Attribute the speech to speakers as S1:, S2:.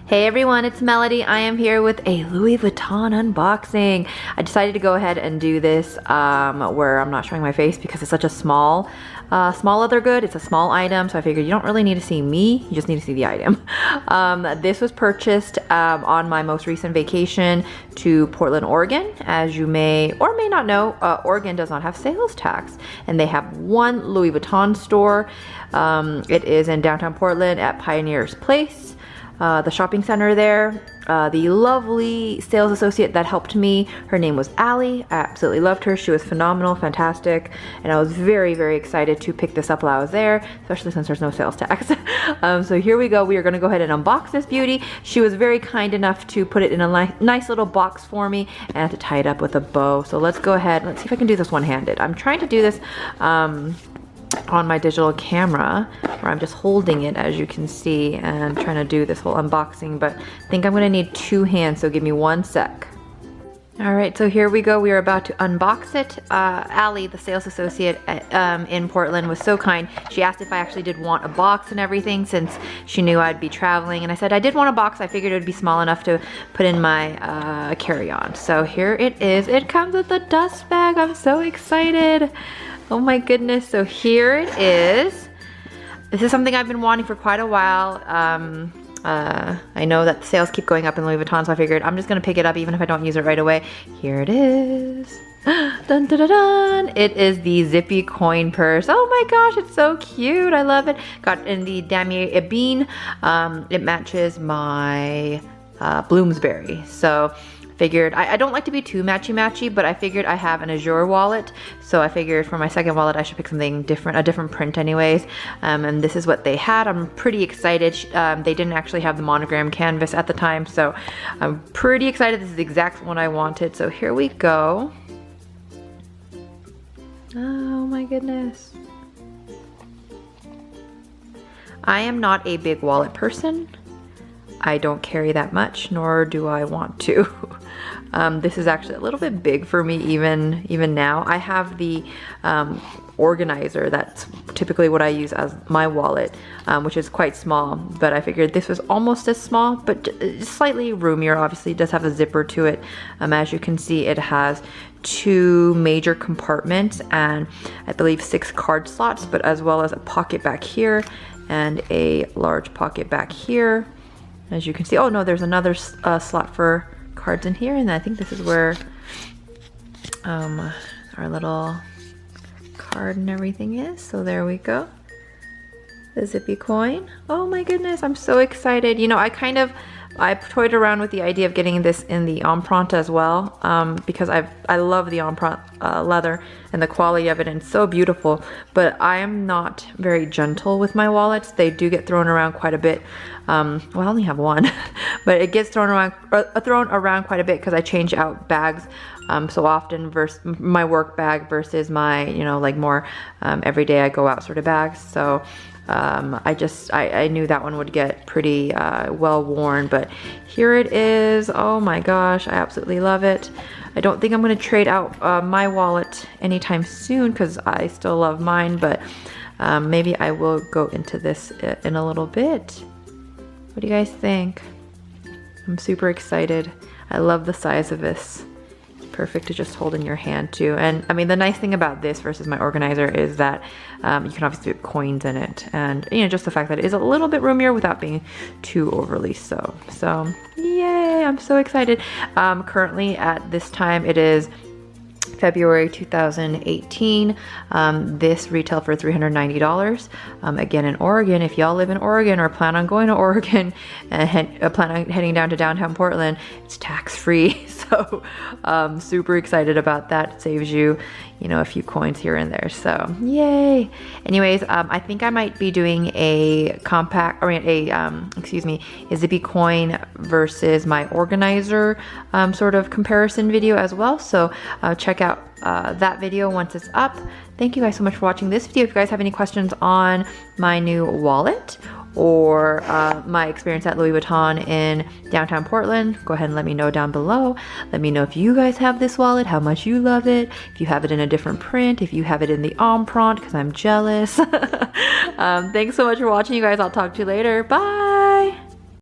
S1: Hey everyone, it's Melody. I am here with a Louis Vuitton unboxing. I decided to go ahead and do this where I'm not showing my face because it's such a small leather good. It's a small item, so I figured you don't really need to see me, you just need to see the item. This was purchased on my most recent vacation to Portland, Oregon. As you may or may not know, Oregon does not have sales tax, and they have one Louis Vuitton store. It is in downtown Portland at Pioneers Place. The shopping center there. The lovely sales associate that helped me, her name was Allie. I absolutely loved her. She was phenomenal, fantastic, and I was very, very excited to pick this up while I was there, especially since there's no sales tax. So here we go. We are going to go ahead and unbox this beauty. She was very kind enough to put it in a nice little box for me, and I had to tie it up with a bow. So let's go ahead. Let's see if I can do this one-handed. I'm trying to do this on my digital camera, where I'm just holding it, as you can see, and trying to do this whole unboxing, but I think I'm gonna need two hands, so give me one sec. Alright, so here we go. We are about to unbox it. Allie, the sales associate in Portland, was so kind. She asked if I actually did want a box and everything, since she knew I'd be traveling, and I said I did want a box. I figured it would be small enough to put in my carry-on. So here it is. It comes with a dust bag. I'm so excited. Oh my goodness, so here it is. This is something I've been wanting for quite a while. I know that the sales keep going up in Louis Vuitton, so I figured I'm just gonna pick it up even if I don't use it right away. Here it is. Dun, dun, dun, dun. It is the Zippy coin purse. Oh my gosh, it's so cute. I love it. Got in the Damier Ebene. It matches my Bloomsbury. So figured, I don't like to be too matchy-matchy, but I figured I have an Azure wallet, so I figured for my second wallet I should pick something different, a different print anyways, and this is what they had. I'm pretty excited. They didn't actually have the monogram canvas at the time, so I'm pretty excited. This is the exact one I wanted, so here we go. Oh my goodness. I am not a big wallet person. I don't carry that much, nor do I want to. This is actually a little bit big for me even now. I have the organizer. That's typically what I use as my wallet, which is quite small, but I figured this was almost as small, but slightly roomier. Obviously it does have a zipper to it. As you can see, it has two major compartments and I believe 6 card slots, but as well as a pocket back here and a large pocket back here. As you can see, oh no, there's another slot for cards in here, and I think this is where our little card and everything is. So there we go. The Zippy coin. Oh my goodness, I'm so excited. You know, I toyed around with the idea of getting this in the empreinte as well, because I love the empreinte leather and the quality of it, and it's so beautiful, but I am not very gentle with my wallets. They do get thrown around quite a bit. Well, I only have one, but it gets thrown around quite a bit because I change out bags so often, versus my work bag versus my, you know, like more everyday I go out sort of bags. So I knew that one would get pretty well worn, but here it is. Oh my gosh, I absolutely love it. I don't think I'm going to trade out my wallet anytime soon because I still love mine, but maybe I will go into this in a little bit. What do you guys think? I'm super excited. I love the size of this. Perfect to just hold in your hand too. And I mean, the nice thing about this versus my organizer is that you can obviously put coins in it, and you know, just the fact that it is a little bit roomier without being too overly so. So yay, I'm so excited. Currently at this time it is February 2018. This retailed for $390. Again, in Oregon, if y'all live in Oregon or plan on going to Oregon and plan on heading down to downtown Portland, it's tax-free. So super excited about that. It saves you, you know, a few coins here and there. So yay. Anyways, I think I might be doing a a Zippy coin versus my organizer sort of comparison video as well. So check out that video once it's up. Thank you guys so much for watching this video. If you guys have any questions on my new wallet or my experience at Louis Vuitton in downtown Portland, go ahead and let me know down below. Let me know if you guys have this wallet, how much you love it, if you have it in a different print, if you have it in the empreinte, because I'm jealous. Thanks so much for watching, you guys. I'll talk to you later. Bye.